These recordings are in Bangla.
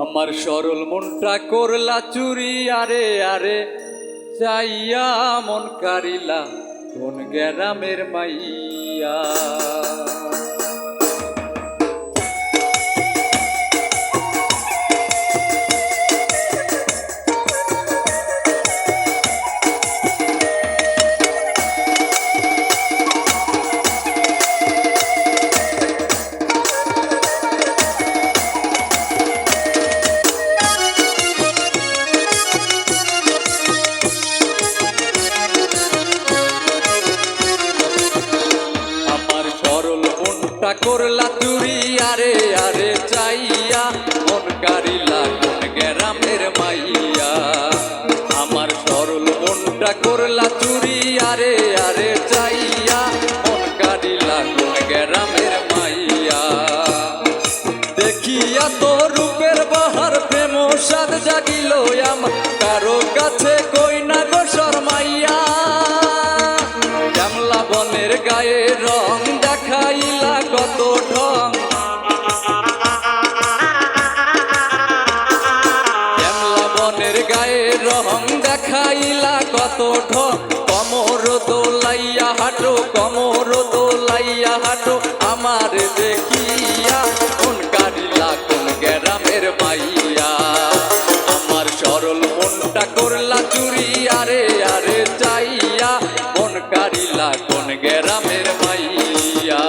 আমার সরল মনটা করলা চুরি আরে আরে চাইয়া মন কারিলা কোন গ্রামের মাইয়া। করলা চুরি আরে আরে চাইয়া মন কারিলা কোন গ্রামের মাইয়া। আমার সরল মনটা করলা চুরি আরে আরে চাইয়া মন কারিলা কোন গ্রামের মাইয়া। দেখিয়া তো রূপের বাহার প্রেম সাদ জাগিল আমার কারো কাছে কই না গো শর্মাইয়া। শ্যামলা বনের গায়ে রং দেখাইলা কত ঢং, শ্যামলা বনের গায়ে রং দেখাইলা কত ঢং। কমর দোলাইয়া হাঁটো কমর দোলাইয়া হাঁটো আমার দেখিয়া কোন কারিলা কোন গ্রামের মাইয়া। আমার সরল মনটা করলা চুরি আরে আরে চাইয়া মন কারিলা কোন গ্রামের মাইয়া।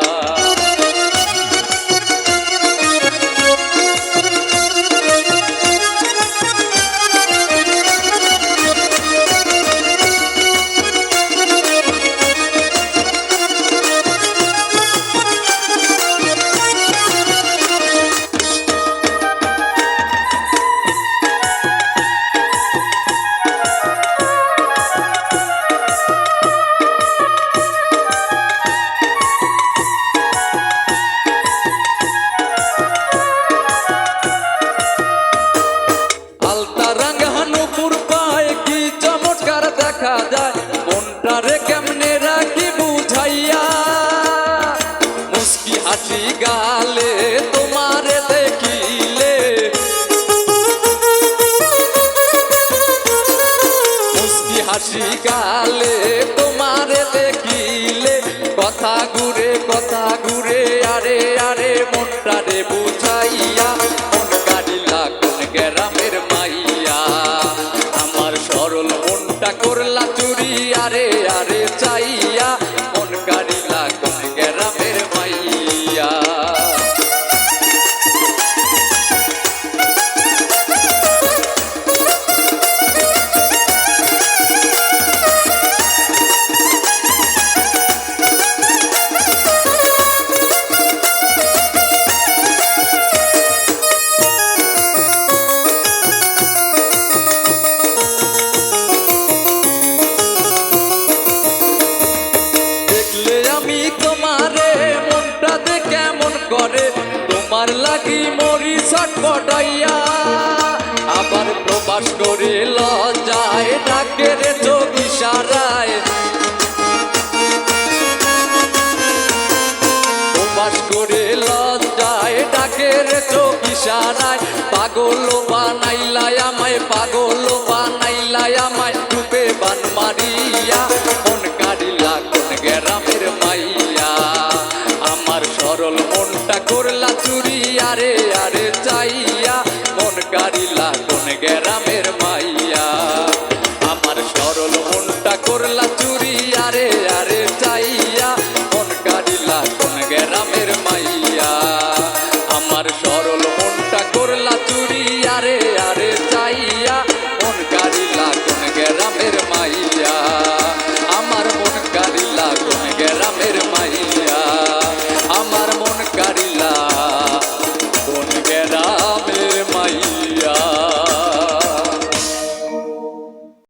দেখা যায় মনটারে কেমনে রাখি বুঝাইয়া। মুস্কি হাসি গালে তোমারে দেখিলে, মুস্কি হাসি গালে তোমারে দেখিলে কথা ঘুরে আরে আরে মনটারে বুঝাইয়া মন কারিলা কোন গ্রামের মাইয়া। আমার সরল মনটা করলা চুরি আরে আরে চাইয়া মন কারিলা কোন গ্রামের মাইয়া। তোমার লাগি মরি ছটফটাইয়া আবার প্রবাস করে লজ্জায় ডাকে রে চোখ ইশারায়। প্রবাস করে লজ্জায় ডাকে রে চোখ ইশারায়। পাগল বানাইলাই আমায় পাগল বানাইলাই আমায় রূপে বান মারিয়া মন কারিলা কোন গ্রামের মাইয়া। আমার সরল মনটা করলা চুরি আরে আরে চাইয়া মন কারিলা